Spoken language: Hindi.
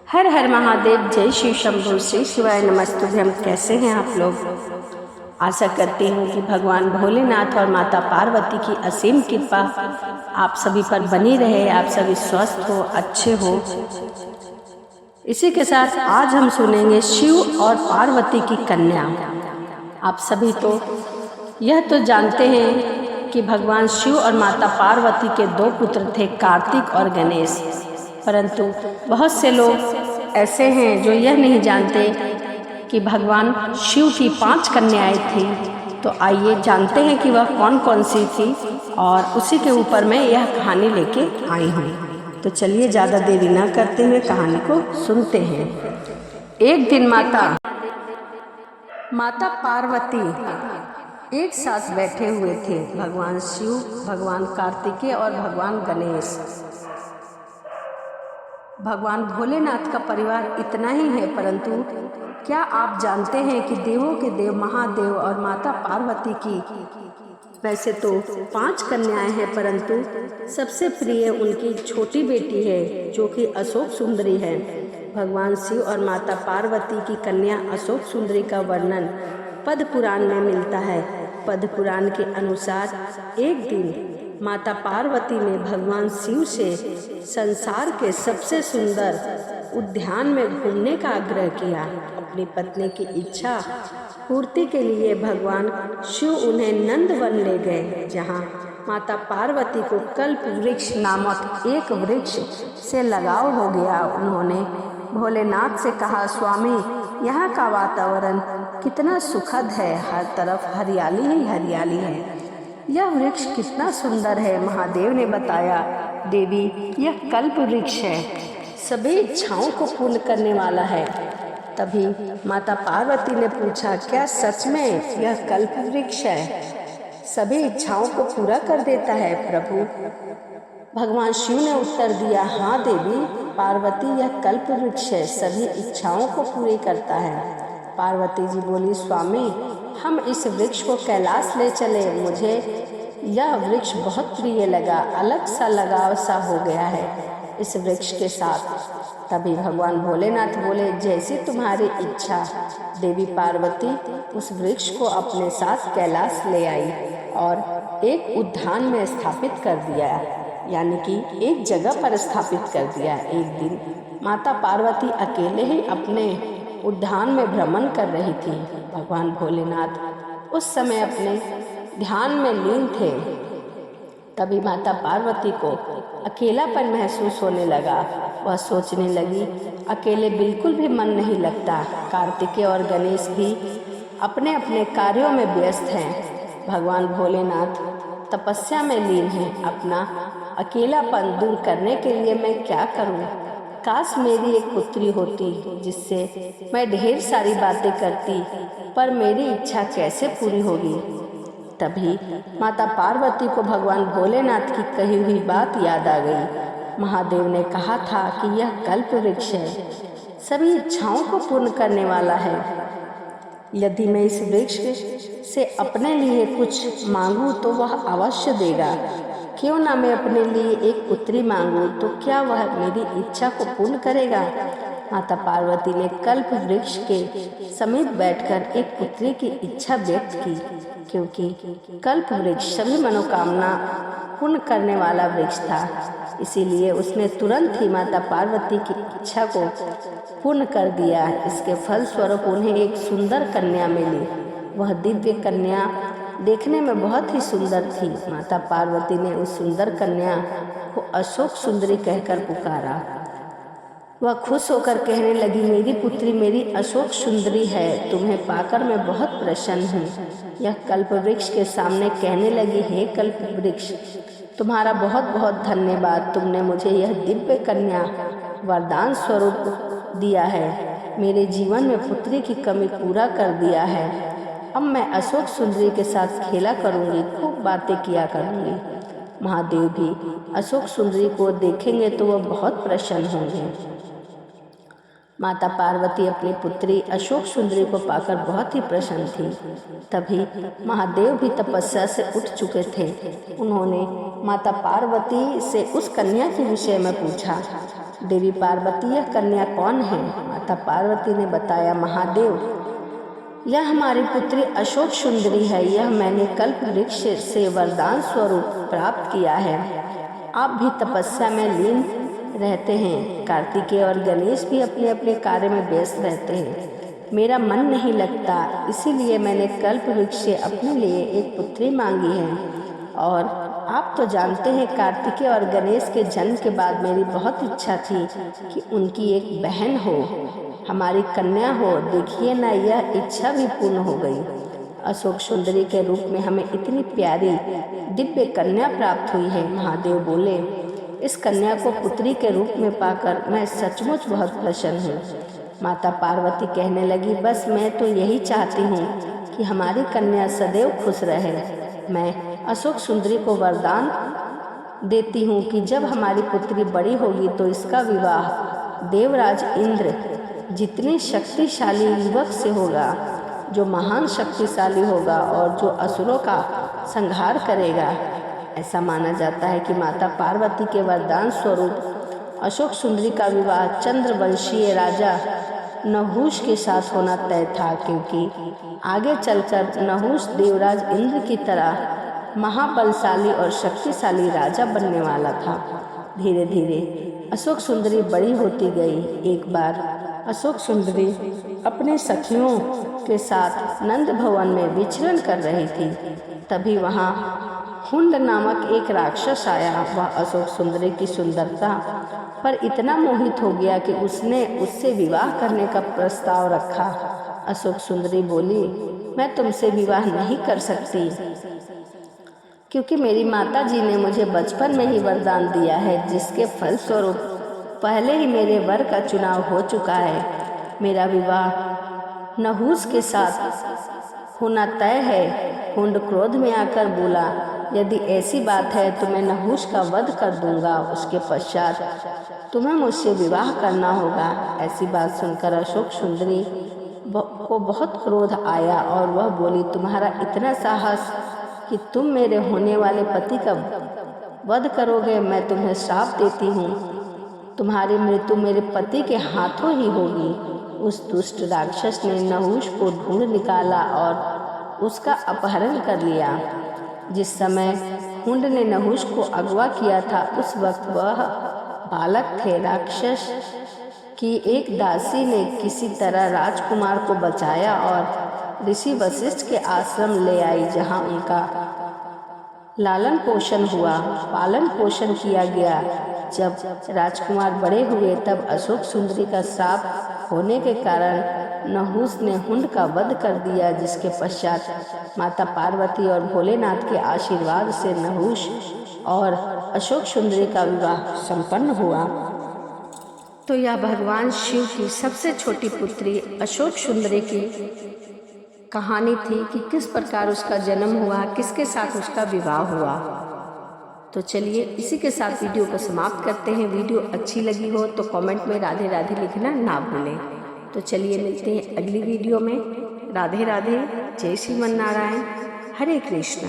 हर हर महादेव, जय शिव शंभु, श्री शिवाय नमस्तुभ्यम। कैसे हैं आप लोग? आशा करती हूँ कि भगवान भोलेनाथ और माता पार्वती की असीम कृपा आप सभी पर बनी रहे, आप सभी स्वस्थ हो, अच्छे हो। इसी के साथ आज हम सुनेंगे शिव और पार्वती की कन्या। आप सभी तो यह तो जानते हैं कि भगवान शिव और माता पार्वती के दो पुत्र थे, कार्तिक और गणेश। परंतु बहुत से लोग ऐसे हैं जो यह नहीं जानते कि भगवान शिव की 5 कन्याएं थी। तो आइए जानते हैं कि वह कौन कौन सी थी और उसी के ऊपर मैं यह कहानी लेके आई हूँ। तो चलिए ज़्यादा देरी न करते हुए कहानी को सुनते हैं। एक दिन माता पार्वती एक साथ बैठे हुए थे। भगवान शिव, भगवान कार्तिकेय और भगवान गणेश। भगवान भोलेनाथ का परिवार इतना ही है, परंतु क्या आप जानते हैं कि देवों के देव महादेव और माता पार्वती की वैसे तो 5 कन्याएं हैं, परंतु सबसे प्रिय उनकी छोटी बेटी है जो कि अशोक सुंदरी है। भगवान शिव और माता पार्वती की कन्या अशोक सुंदरी का वर्णन पद्म पुराण में मिलता है। पद्म पुराण के अनुसार एक दिन माता पार्वती ने भगवान शिव से संसार के सबसे सुंदर उद्यान में घूमने का आग्रह किया। अपनी पत्नी की इच्छा पूर्ति के लिए भगवान शिव उन्हें नंदवन ले गए, जहां माता पार्वती को कल्प वृक्ष नामक एक वृक्ष से लगाव हो गया। उन्होंने भोलेनाथ से कहा, स्वामी, यहाँ का वातावरण कितना सुखद है, हर तरफ हरियाली ही हरियाली है। यह वृक्ष कितना सुंदर है। महादेव ने बताया, देवी, यह कल्प वृक्ष है, सभी इच्छाओं को पूर्ण करने वाला है। तभी माता पार्वती ने पूछा, क्या सच में यह कल्प वृक्ष है, सभी इच्छाओं को पूरा कर देता है प्रभु? भगवान शिव ने उत्तर दिया, हाँ देवी पार्वती, यह कल्प वृक्ष है, सभी इच्छाओं को पूरी करता है। पार्वती जी बोली, स्वामी, हम इस वृक्ष को कैलाश ले चले, मुझे यह वृक्ष बहुत प्रिय लगा, अलग सा लगाव सा हो गया है इस वृक्ष के साथ। तभी भगवान भोलेनाथ बोले, जैसी तुम्हारी इच्छा। देवी पार्वती उस वृक्ष को अपने साथ कैलाश ले आई और एक उद्यान में स्थापित कर दिया, यानी कि एक जगह पर स्थापित कर दिया। एक दिन माता पार्वती अकेले ही अपने उद्यान में भ्रमण कर रही थी। भगवान भोलेनाथ उस समय अपने ध्यान में लीन थे। तभी माता पार्वती को अकेलापन महसूस होने लगा। वह सोचने लगी, अकेले बिल्कुल भी मन नहीं लगता। कार्तिकेय और गणेश भी अपने अपने कार्यों में व्यस्त हैं। भगवान भोलेनाथ तपस्या में लीन हैं। अपना अकेलापन दूर करने के लिए मैं क्या करूं? काश मेरी एक पुत्री होती जिससे मैं ढेर सारी बातें करती, पर मेरी इच्छा कैसे पूरी होगी? तभी माता पार्वती को भगवान भोलेनाथ की कही हुई बात याद आ गई। महादेव ने कहा था कि यह कल्प वृक्ष है, सभी इच्छाओं को पूर्ण करने वाला है। यदि मैं इस वृक्ष से अपने लिए कुछ मांगूं तो वह अवश्य देगा। क्यों ना मैं अपने लिए एक पुत्री मांगूं, तो क्या वह मेरी इच्छा को पूर्ण करेगा? माता पार्वती ने कल्प वृक्ष के समीप बैठकर एक पुत्री की इच्छा व्यक्त की, क्योंकि कल्प वृक्ष सभी मनोकामना पूर्ण करने वाला वृक्ष था। इसीलिए उसने तुरंत ही माता पार्वती की इच्छा को पूर्ण कर दिया। इसके फलस्वरूप उन्हें एक सुंदर कन्या मिली। वह दिव्य कन्या देखने में बहुत ही सुंदर थी। माता पार्वती ने उस सुंदर कन्या को अशोक सुंदरी कहकर पुकारा। वह खुश होकर कहने लगी, मेरी पुत्री मेरी अशोक सुंदरी है, तुम्हें पाकर मैं बहुत प्रसन्न हूँ। यह कल्प वृक्ष के सामने कहने लगी, हे कल्प वृक्ष, तुम्हारा बहुत बहुत धन्यवाद, तुमने मुझे यह दिव्य कन्या वरदान स्वरूप दिया है, मेरे जीवन में पुत्री की कमी पूरा कर दिया है। अब मैं अशोक सुंदरी के साथ खेला करूँगी, खूब बातें किया करूँगी। महादेव भी अशोक सुंदरी को देखेंगे तो वह बहुत प्रसन्न होंगे। माता पार्वती अपनी पुत्री अशोक सुंदरी को पाकर बहुत ही प्रसन्न थी। तभी महादेव भी तपस्या से उठ चुके थे। उन्होंने माता पार्वती से उस कन्या के विषय में पूछा। देवी पार्वती, यह कन्या कौन है? माता पार्वती ने बताया, महादेव, यह हमारी पुत्री अशोक सुंदरी है। यह मैंने कल्प वृक्ष से वरदान स्वरूप प्राप्त किया है। आप भी तपस्या में लीन रहते हैं। कार्तिकेय और गणेश भी अपने अपने कार्य में व्यस्त रहते हैं। मेरा मन नहीं लगता, इसीलिए मैंने कल्प वृक्ष से अपने लिए एक पुत्री मांगी है। और आप तो जानते हैं, कार्तिकेय और गणेश के जन्म के बाद मेरी बहुत इच्छा थी कि उनकी एक बहन हो, हमारी कन्या हो। देखिए ना, यह इच्छा भी पूर्ण हो गई। अशोक सुंदरी के रूप में हमें इतनी प्यारी दिव्य कन्या प्राप्त हुई है। महादेव बोले, इस कन्या को पुत्री के रूप में पाकर मैं सचमुच बहुत प्रसन्न हूँ। माता पार्वती कहने लगी, बस मैं तो यही चाहती हूँ कि हमारी कन्या सदैव खुश रहे। मैं अशोक सुंदरी को वरदान देती हूँ कि जब हमारी पुत्री बड़ी होगी तो इसका विवाह देवराज इंद्र जितने शक्तिशाली युवक से होगा, जो महान शक्तिशाली होगा और जो असुरों का संहार करेगा। ऐसा माना जाता है कि माता पार्वती के वरदान स्वरूप अशोक सुंदरी का विवाह चंद्रवंशीय राजा नहुष के साथ होना तय था, क्योंकि आगे चलकर नहुष देवराज इंद्र की तरह महाबलशाली और शक्तिशाली राजा बनने वाला था। धीरे धीरे अशोक सुंदरी बड़ी होती गई। एक बार अशोक सुंदरी अपने सखियों के साथ नंद भवन में विचरण कर रही थी। तभी वहाँ हुंड नामक एक राक्षस आया। वह अशोक सुंदरी की सुंदरता पर इतना मोहित हो गया कि उसने उससे विवाह करने का प्रस्ताव रखा। अशोक सुंदरी बोली, मैं तुमसे विवाह नहीं कर सकती, क्योंकि मेरी माता जी ने मुझे बचपन में ही वरदान दिया है, जिसके फलस्वरूप पहले ही मेरे वर का चुनाव हो चुका है। मेरा विवाह नहुष के साथ होना तय है। हुंड क्रोध में आकर बोला, यदि ऐसी बात है तो मैं नहुष का वध कर दूंगा। उसके पश्चात तुम्हें मुझसे विवाह करना होगा। ऐसी बात सुनकर अशोक सुंदरी को बहुत क्रोध आया और वह बोली, तुम्हारा इतना साहस कि तुम मेरे होने वाले पति का वध करोगे? मैं तुम्हें श्राप देती हूँ, तुम्हारी मृत्यु मेरे पति के हाथों ही होगी। उस दुष्ट राक्षस ने नहुष को ढूंढ निकाला और उसका अपहरण कर लिया। जिस समय हुंड ने नहुष को अगवा किया था, उस वक्त वह बालक थे। राक्षस की एक दासी ने किसी तरह राजकुमार को बचाया और ऋषि वशिष्ठ के आश्रम ले आई, जहां उनका लालन पोषण हुआ, पालन पोषण किया गया। जब राजकुमार बड़े हुए तब अशोक सुंदरी का श्राप होने के कारण नहुष ने हुंड का वध कर दिया, जिसके पश्चात माता पार्वती और भोलेनाथ के आशीर्वाद से नहुष और अशोक सुंदरी का विवाह संपन्न हुआ। तो यह भगवान शिव की सबसे छोटी पुत्री अशोक सुंदरी की कहानी थी कि किस प्रकार उसका जन्म हुआ, किसके साथ उसका विवाह हुआ। तो चलिए इसी के साथ वीडियो को समाप्त करते हैं। वीडियो अच्छी लगी हो तो कमेंट में राधे राधे लिखना ना भूलें। तो चलिए मिलते हैं अगली वीडियो में। राधे राधे, जय श्रीमन नारायण, हरे कृष्णा।